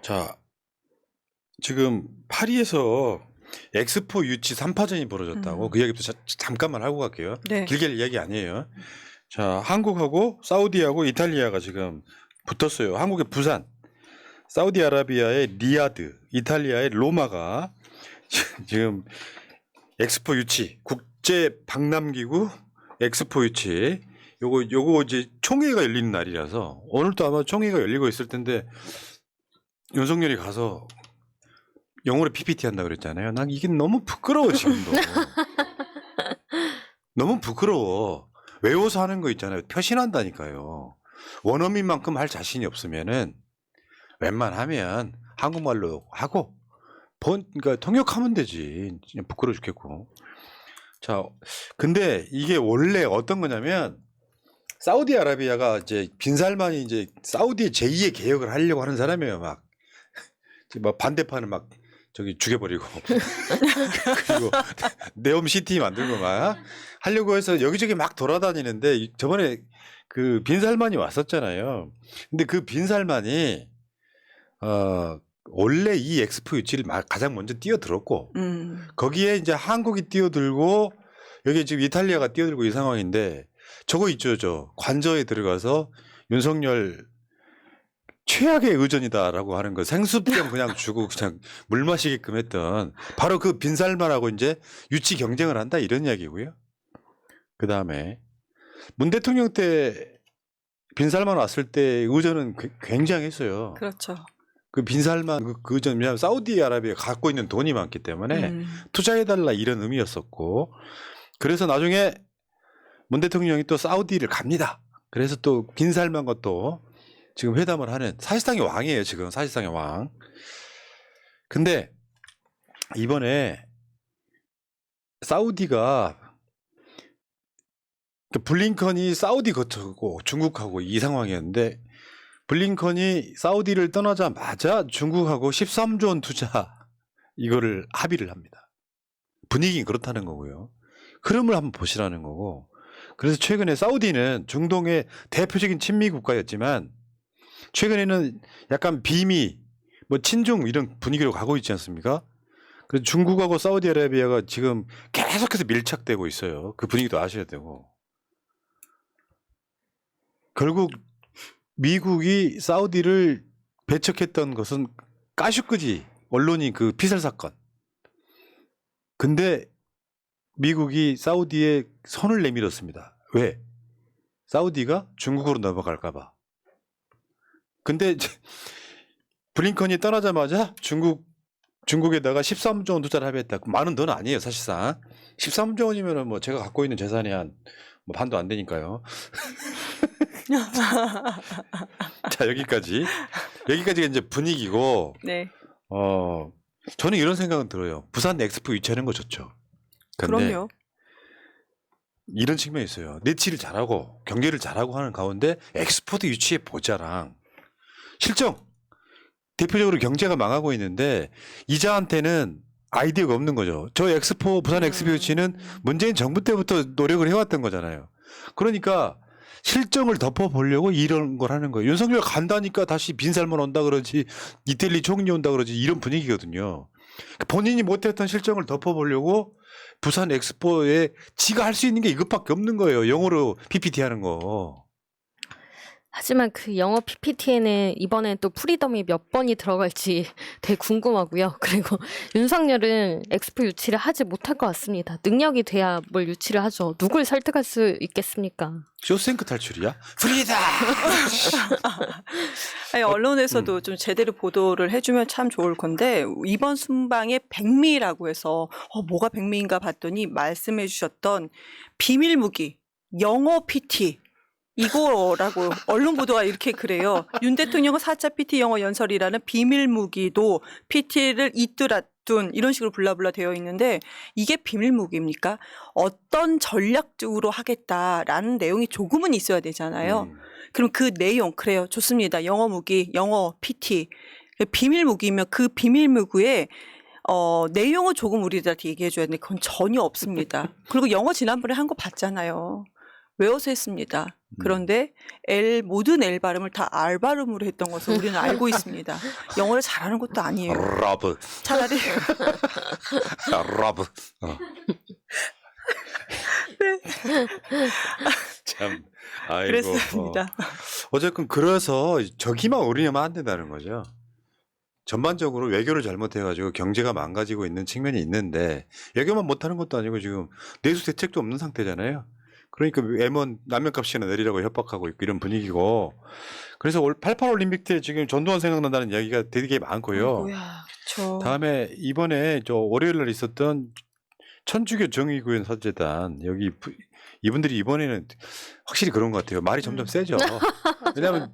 자, 지금 파리에서 엑스포 유치 3파전이 벌어졌다고 그 이야기도 잠깐만 하고 갈게요. 네. 길게 할 이야기 아니에요. 자, 한국하고 사우디하고 이탈리아가 지금 붙었어요. 한국의 부산, 사우디아라비아의 리야드, 이탈리아의 로마가 지금 엑스포 유치, 국제 박람기구 엑스포 유치 요거 이제 총회가 열리는 날이라서 오늘도 아마 총회가 열리고 있을 텐데 윤석열이 가서 영어로 PPT 한다 그랬잖아요. 난 이게 너무 부끄러워 지금도. 너무 부끄러워. 외워서 하는 거 있잖아요. 표신한다니까요. 원어민만큼 할 자신이 없으면은 웬만하면 한국말로 하고 그러니까 통역하면 되지. 그냥 부끄러워 죽겠고. 자, 근데 이게 원래 어떤 거냐면 사우디아라비아가 이제 빈살만이 이제 사우디 제2의 개혁을 하려고 하는 사람이에요. 막 반대파는 막 저기 죽여버리고 그리고 네옴시티 만들고 막 하려고 해서 여기저기 막 돌아다니는데 저번에 그 빈살만이 왔었잖아요. 근데 그 빈살만이 원래 이 엑스포 유치를 가장 먼저 뛰어들었고 거기에 이제 한국이 뛰어들고 여기 지금 이탈리아가 뛰어들고 이 상황인데 저거 있죠, 저 관저에 들어가서 윤석열 최악의 의전이다라고 하는 거 생수병 그냥 주고 그냥 물 마시게끔 했던 바로 그 빈살만하고 이제 유치 경쟁을 한다 이런 이야기고요. 그 다음에 문 대통령 때 빈살만 왔을 때 의전은 굉장했어요. 그렇죠. 그 빈살만 그 의전 왜냐하면 사우디아라비아 갖고 있는 돈이 많기 때문에 투자해달라 이런 의미였었고 그래서 나중에 문 대통령이 또 사우디를 갑니다. 그래서 또 빈살만과 또 지금 회담을 하는 사실상의 왕이에요. 지금 사실상의 왕. 근데 이번에 사우디가 블링컨이 사우디 거쳐고 중국하고 이 상황이었는데 블링컨이 사우디를 떠나자마자 중국하고 13조 원 투자 이거를 합의를 합니다. 분위기는 그렇다는 거고요. 흐름을 한번 보시라는 거고 그래서 최근에 사우디는 중동의 대표적인 친미 국가였지만 최근에는 약간 비미, 뭐 친중 이런 분위기로 가고 있지 않습니까? 그래서 중국하고 사우디아라비아가 지금 계속해서 밀착되고 있어요. 그 분위기도 아셔야 되고. 결국 미국이 사우디를 배척했던 것은 까슈끄지 언론이 그 피살 사건. 근데 미국이 사우디에 손을 내밀었습니다. 왜? 사우디가 중국으로 넘어갈까 봐. 근데 블링컨이 떠나자마자 중국에다가 13조 원 투자를 합의했다. 많은 돈은 아니에요, 사실상. 13조 원이면은 뭐 제가 갖고 있는 재산이 한 뭐 반도 안 되니까요. 자, 여기까지가 이제 분위기고. 네. 저는 이런 생각은 들어요. 부산 엑스포 유치하는 거 좋죠. 근데 그럼요. 이런 측면이 있어요. 내치를 잘하고 경제를 잘하고 하는 가운데 엑스포도 유치해 보자랑 실정 대표적으로 경제가 망하고 있는데 이자한테는 아이디어가 없는 거죠. 저 엑스포 부산 엑스포 유치는 문재인 정부 때부터 노력을 해왔던 거잖아요. 그러니까 실정을 덮어보려고 이런 걸 하는 거예요. 윤석열 간다니까 다시 빈살만 온다 그러지 이태리 총리 온다 그러지 이런 분위기거든요. 본인이 못했던 실정을 덮어보려고 부산 엑스포에 지가 할 수 있는 게 이것밖에 없는 거예요. 영어로 PPT 하는 거. 하지만 그 영어 PPT에는 이번에 또 프리덤이 몇 번이 들어갈지 되게 궁금하고요. 그리고 윤석열은 엑스포 유치를 하지 못할 것 같습니다. 능력이 돼야 뭘 유치를 하죠. 누굴 설득할 수 있겠습니까? 쇼생크 탈출이야? 프리다! 아니, 언론에서도 좀 제대로 보도를 해주면 참 좋을 건데 이번 순방에 백미라고 해서 뭐가 백미인가 봤더니 말씀해 주셨던 비밀 무기 영어 PT 이거라고 언론 보도가 이렇게 그래요. 윤 대통령은 4차 PT 영어 연설이라는 비밀 무기도 PT를 잇두라둔 이런 식으로 블라블라 되어 있는데 이게 비밀 무기입니까? 어떤 전략적으로 하겠다라는 내용이 조금은 있어야 되잖아요. 그럼 그 내용 그래요. 좋습니다. 영어 무기, 영어 PT 비밀 무기면 그 비밀 무기에 내용은 조금 우리들한테 얘기해 줘야 되는데 그건 전혀 없습니다. 그리고 영어 지난번에 한 거 봤잖아요. 외워서 했습니다. 그런데 모든 L 발음을 다 R 발음으로 했던 것을 우리는 알고 있습니다. 영어를 잘하는 것도 아니에요. 러브, 차라리 러브. 참, 아이고. 그랬습니다. 어쨌건 그래서 저기만 올인하면 안 된다는 거죠. 전반적으로 외교를 잘못해가지고 경제가 망가지고 있는 측면이 있는데 외교만 못하는 것도 아니고 지금 내수 대책도 없는 상태잖아요. 그러니까 M1 라면값이나 내리라고 협박하고 있고 이런 분위기고 그래서 88 올림픽 때 지금 전두환 생각난다는 이야기가 되게 많고요. 뭐야, 저 다음에 이번에 저 월요일 날 있었던 천주교 정의구현 사재단 여기 이분들이 이번에는 확실히 그런 것 같아요. 말이 점점 세죠. 왜냐하면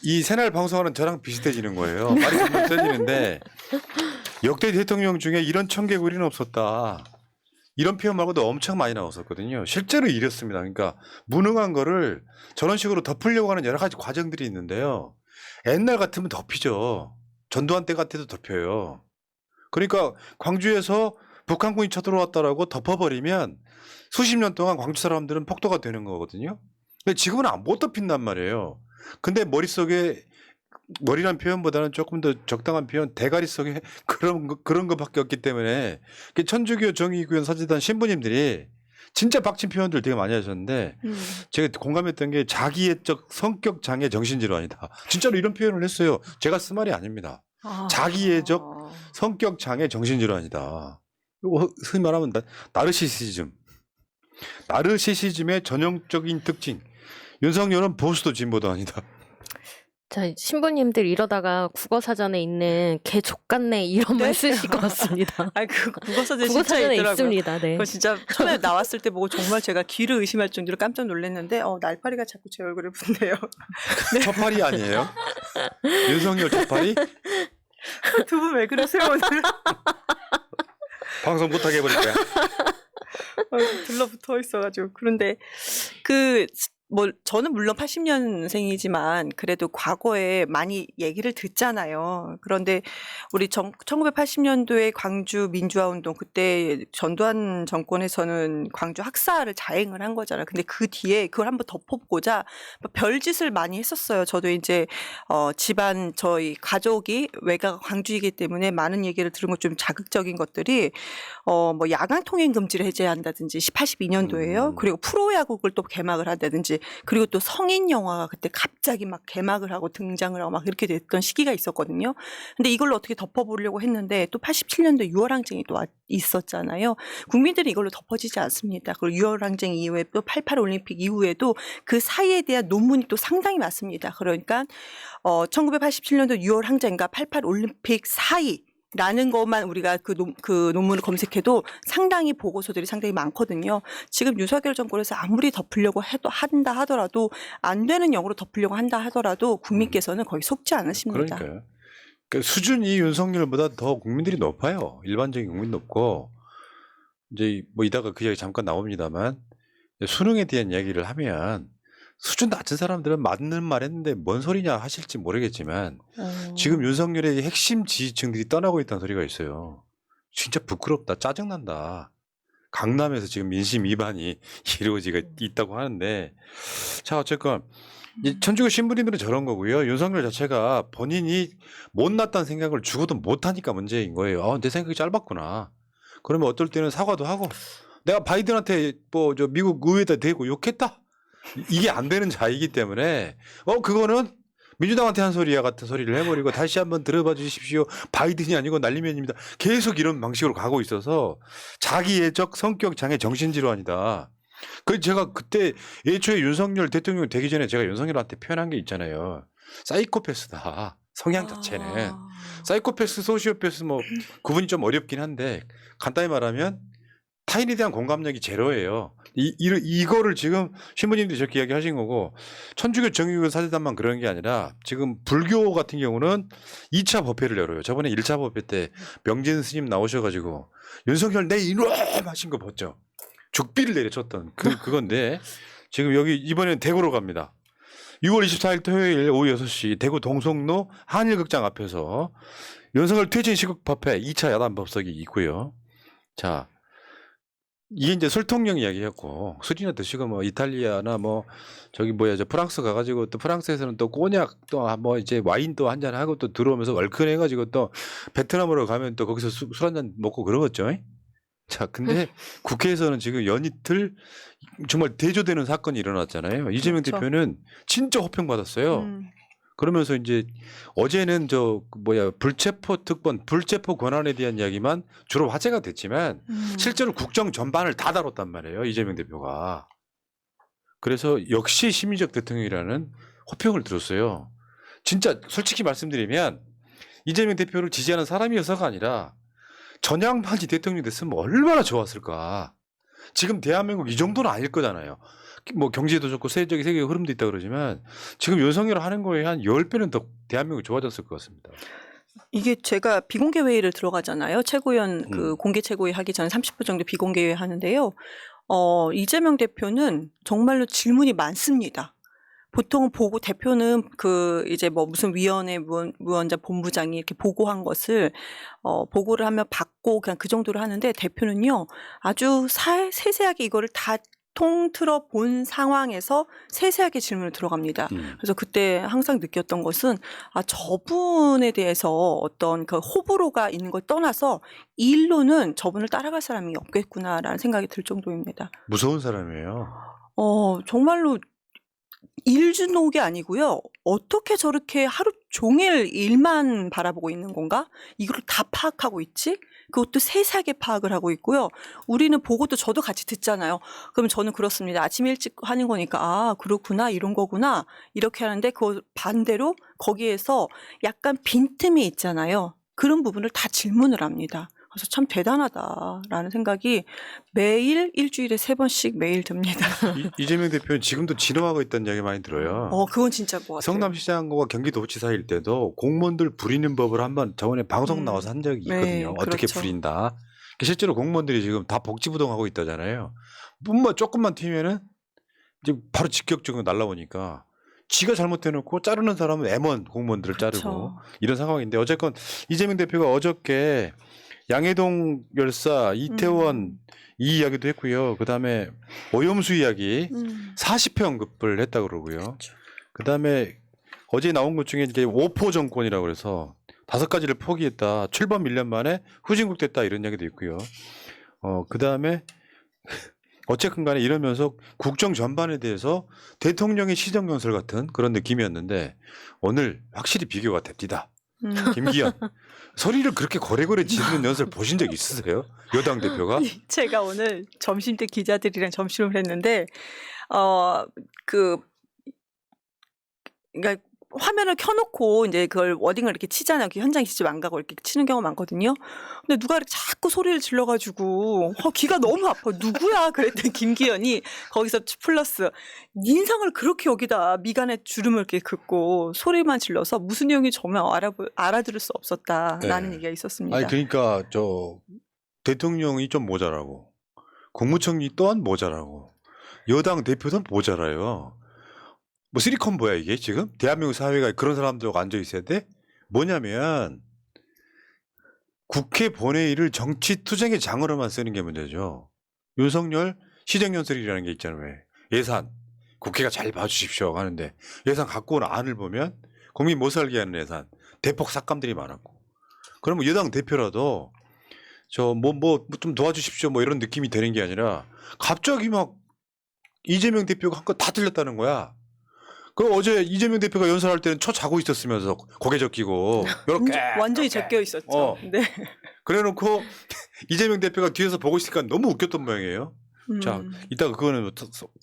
이 새날 방송하는 저랑 비슷해지는 거예요. 말이 점점 세지는데 역대 대통령 중에 이런 청개구리는 없었다. 이런 표현 말고도 엄청 많이 나왔었거든요. 실제로 이랬습니다. 그러니까 무능한 거를 저런 식으로 덮으려고 하는 여러 가지 과정들이 있는데요. 옛날 같으면 덮이죠. 전두환 때 같아도 덮여요. 그러니까 광주에서 북한군이 쳐들어왔다라고 덮어버리면 수십 년 동안 광주 사람들은 폭도가 되는 거거든요. 근데 지금은 못 덮인단 말이에요. 근데 머리란 표현보다는 조금 더 적당한 표현, 대가리 속에 그런 것밖에 없기 때문에 천주교 정의구현 사재단 신부님들이 진짜 빡친 표현들 되게 많이 하셨는데 제가 공감했던 게 자기애적 성격 장애 정신질환이다. 진짜로 이런 표현을 했어요. 제가 쓴 말이 아닙니다. 자기애적 성격 장애 정신질환이다. 흔히 말하면 나르시시즘. 나르시시즘의 전형적인 특징. 윤석열은 보수도 진보도 아니다. 자, 신부님들 이러다가 국어사전에 있는 개 족같네 이런 말 쓰실 것 같습니다. 아니 그 국어사전에 진짜 국어사전에 있더라고요. 있습니다. 네. 그거 진짜 처음에 나왔을 때 보고 정말 제가 귀를 의심할 정도로 깜짝 놀랐는데 날파리가 자꾸 제 얼굴에 붙네요. 첫팔이 아니에요? 윤석열 첫팔이? 두 분 왜 그러세요 오늘? 방송 못하게 해버릴 거야. 들러붙어 있어가지고 그런데 저는 물론 80년생이지만 그래도 과거에 많이 얘기를 듣잖아요. 그런데 우리 1980년도에 광주 민주화운동 그때 전두환 정권에서는 광주 학살을 자행을 한 거잖아요. 근데 그 뒤에 그걸 한번 덮어보고자 별짓을 많이 했었어요. 저도 이제 집안 저희 가족이 외가가 광주이기 때문에 많은 얘기를 들은 것 좀 자극적인 것들이 야간 통행 금지를 해제한다든지 82년도에요. 그리고 프로야구를 또 개막을 한다든지 그리고 또 성인 영화가 그때 갑자기 막 개막을 하고 등장을 하고 막 이렇게 됐던 시기가 있었거든요. 근데 이걸로 어떻게 덮어보려고 했는데 또 87년도 6월 항쟁이 또 있었잖아요. 국민들이 이걸로 덮어지지 않습니다. 그리고 6월 항쟁 이후에 또 88 올림픽 이후에도 그 사이에 대한 논문이 또 상당히 많습니다. 그러니까 1987년도 6월 항쟁과 88 올림픽 사이 라는 것만 우리가 그 논문을 검색해도 상당히 보고서들이 상당히 많거든요. 지금 윤석열 정권에서 아무리 덮으려고 한다 하더라도 안 되는 영어로 덮으려고 한다 하더라도 국민께서는 거의 속지 않으십니다. 그러니까요. 그 수준이 윤석열보다 더 국민들이 높아요. 일반적인 국민 높고 이제 이따가 그 이야기 잠깐 나옵니다만 수능에 대한 이야기를 하면 수준 낮은 사람들은 맞는 말 했는데 뭔 소리냐 하실지 모르겠지만 지금 윤석열의 핵심 지지층들이 떠나고 있다는 소리가 있어요. 진짜 부끄럽다. 짜증난다. 강남에서 지금 민심 위반이 이루어지고 있다고 하는데 자 어쨌건 천주교 신부님들은 저런 거고요. 윤석열 자체가 본인이 못났다는 생각을 죽어도 못하니까 문제인 거예요. 내 생각이 짧았구나. 그러면 어떨 때는 사과도 하고 내가 바이든한테 저 미국 의회에다 대고 욕했다. 이게 안 되는 자이기 때문에 그거는 민주당한테 한 소리야 같은 소리를 해버리고 다시 한번 들어봐 주십시오. 바이든이 아니고 날리면입니다. 계속 이런 방식으로 가고 있어서 자기애적 성격 장애 정신질환이다. 그래서 제가 그때 애초에 윤석열 대통령 되기 전에 제가 윤석열한테 표현한 게 있잖아요. 사이코패스다. 성향 자체는. 사이코패스, 소시오패스 구분이 좀 어렵긴 한데 간단히 말하면 타인에 대한 공감력이 제로예요. 이거를 지금 신부님들이 저렇게 이야기하신 거고 천주교 정의구현 사재단만 그런 게 아니라 지금 불교 같은 경우는 2차 법회를 열어요. 저번에 1차 법회 때 명진 스님 나오셔가지고 윤석열 내 이놈 하신 거 봤죠. 죽비를 내려쳤던 그건데 지금 여기 이번에는 대구로 갑니다. 6월 24일 토요일 오후 6시 대구 동성로 한일극장 앞에서 윤석열 퇴진 시국 법회 2차 야단 법석이 있고요. 자 이게 이제 술통령 이야기였고 술이나 드시고 뭐 이탈리아나 뭐 저기 뭐야 저 프랑스 가가지고 또 프랑스에서는 또 꼬냑 또 뭐 이제 와인 또 한잔 하고 또 들어오면서 얼큰해가지고 또 베트남으로 가면 또 거기서 술 한잔 먹고 그러겠죠. 자, 근데 국회에서는 지금 연이틀 정말 대조되는 사건이 일어났잖아요. 이재명 그렇죠. 대표는 진짜 호평 받았어요. 그러면서 이제 어제는 저 뭐야 불체포 특권, 불체포 권한에 대한 이야기만 주로 화제가 됐지만 실제로 국정 전반을 다 다뤘단 말이에요. 이재명 대표가. 그래서 역시 심리적 대통령이라는 호평을 들었어요. 진짜 솔직히 말씀드리면 이재명 대표를 지지하는 사람이어서가 아니라 전향반이 대통령이 됐으면 얼마나 좋았을까. 지금 대한민국 이 정도는 아닐 거잖아요. 뭐 경제도 좋고 세계 흐름도 있다 그러지만 지금 윤석열 하는 거에 한 10배는 더 대한민국이 좋아졌을 것 같습니다. 이게 제가 비공개 회의를 들어가잖아요. 최고위원 그 공개 최고위 하기 전에 30분 정도 비공개 회의 하는데요. 이재명 대표는 정말로 질문이 많습니다. 보통은 보고 대표는 그 이제 뭐 무슨 위원회 무언자 본부장이 이렇게 보고한 것을 보고를 하면 받고 그냥 그 정도로 하는데 대표는요 아주 세세하게 이거를 다 통틀어 본 상황에서 세세하게 질문을 들어갑니다. 그래서 그때 항상 느꼈던 것은 저분에 대해서 어떤 그 호불호가 있는 걸 떠나서 일로는 저분을 따라갈 사람이 없겠구나라는 생각이 들 정도입니다. 무서운 사람이에요. 정말로 일주노게 아니고요. 어떻게 저렇게 하루 종일 일만 바라보고 있는 건가? 이걸 다 파악하고 있지? 그것도 세세하게 파악을 하고 있고요. 우리는 보고도 저도 같이 듣잖아요. 그럼 저는 그렇습니다. 아침 일찍 하는 거니까 그렇구나 이런 거구나 이렇게 하는데 그 반대로 거기에서 약간 빈틈이 있잖아요. 그런 부분을 다 질문을 합니다. 그래서 참 대단하다라는 생각이 매일 일주일에 3번씩 매일 듭니다. 이재명 대표는 지금도 진화하고 있다는 이야기 많이 들어요. 그건 진짜 것 같아요. 성남시장과 경기도지사일 때도 공무원들 부리는 법을 한번 저번에 방송 나와서 한 적이 있거든요. 네, 어떻게 그렇죠. 부린다. 실제로 공무원들이 지금 다 복지부동하고 있다잖아요. 뭐 조금만 튀면은 이제 바로 직격적으로 날라오니까 지가 잘못해놓고 자르는 사람은 M1 공무원들을 그렇죠. 자르고 이런 상황인데 어쨌건 이재명 대표가 어저께 양해동 열사, 이태원 이 이야기도 했고요. 그다음에 오염수 이야기 40회 언급을 했다 그러고요. 그렇죠. 그다음에 어제 나온 것 중에 이제 오포 정권이라고 그래서 5가지를 포기했다. 출범 1년 만에 후진국 됐다 이런 이야기도 있고요. 그다음에 어쨌든 간에 이러면서 국정 전반에 대해서 대통령의 시정연설 같은 그런 느낌이었는데 오늘 확실히 비교가 됩니다. 김기현 소리를 그렇게 고래고래 지르는 연설 보신 적 있으세요? 여당 대표가? 제가 오늘 점심 때 기자들이랑 점심을 했는데 그러니까 화면을 켜놓고 이제 그걸 워딩을 이렇게 치잖아요. 현장에 직접 안 가고 이렇게 치는 경우가 많거든요. 근데 누가 이렇게 자꾸 소리를 질러가지고 귀가 너무 아파. 누구야? 그랬더니 김기현이 거기서 플러스 인상을 그렇게 여기다 미간에 주름을 이렇게 긋고 소리만 질러서 무슨 내용이 정말 알아들을 수 없었다라는 얘기가 있었습니다. 아니 그러니까 저 대통령이 좀 모자라고 국무총리 또한 모자라고 여당 대표도 모자라요. 뭐 쓰리콤보야 이게 지금? 대한민국 사회가 그런 사람들하고 앉아 있어야 돼? 뭐냐면 국회 본회의를 정치 투쟁의 장으로만 쓰는 게 문제죠. 윤석열 시정연설이라는 게 있잖아요. 왜? 예산 국회가 잘 봐주십시오 하는데 예산 갖고 온 안을 보면 국민 못 살게 하는 예산 대폭 삭감들이 많았고 그러면 여당 대표라도 저 뭐 좀 도와주십시오 뭐 이런 느낌이 되는 게 아니라 갑자기 막 이재명 대표가 한 거 다 틀렸다는 거야. 그 어제 이재명 대표가 연설할 때는 자고 있었으면서 고개 적히고 이렇게 완전히 제껴 있었죠. 네. 그래놓고 이재명 대표가 뒤에서 보고 있으니까 너무 웃겼던 모양이에요. 자, 이따가 그거는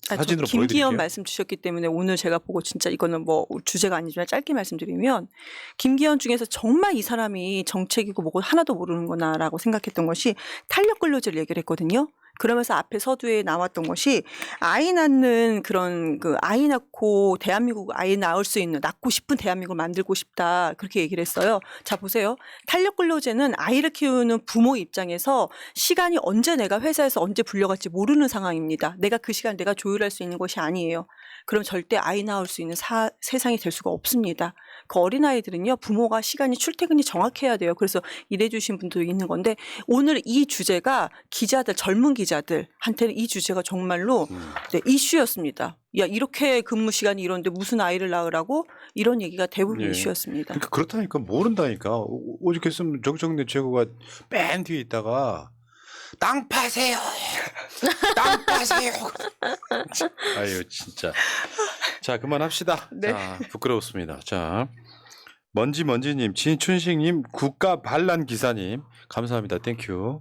사진으로 보여드릴게요. 김기현 말씀 주셨기 때문에 오늘 제가 보고 진짜 이거는 뭐 주제가 아니지만 짧게 말씀드리면 김기현 중에서 정말 이 사람이 정책이고 뭐고 하나도 모르는구나라고 생각했던 것이 탄력 근로제를 얘기를 했거든요. 그러면서 앞에 서두에 나왔던 것이 아이 낳는 그런 아이 낳고 대한민국 아이 낳을 수 있는 낳고 싶은 대한민국을 만들고 싶다 그렇게 얘기를 했어요. 자 보세요. 탄력 근로제는 아이를 키우는 부모 입장에서 시간이 언제 내가 회사에서 언제 불려갈지 모르는 상황입니다. 내가 그 시간 내가 조율할 수 있는 것이 아니에요. 그럼 절대 아이 낳을 수 있는 세상이 될 수가 없습니다. 그 어린아이들은요. 부모가 시간이 출퇴근이 정확해야 돼요. 그래서 일해 주신 분도 있는 건데 오늘 이 주제가 기자들 젊은 기자 기자들한테는 이 주제가 정말로 음. 네, 이슈였습니다. 야, 이렇게 근무 시간이 이런데 무슨 아이를 낳으라고 이런 얘기가 대부분 예. 이슈였습니다. 그러니까 그렇다니까 모른다니까. 오죽했으면 정청래 최고가 맨 뒤에 있다가 땅 파세요. 땅 파세요. 아유 진짜. 자 그만합시다. 네. 자 부끄러웠습니다. 자 먼지님, 진춘식님, 국가 반란 기사님 감사합니다. 땡큐.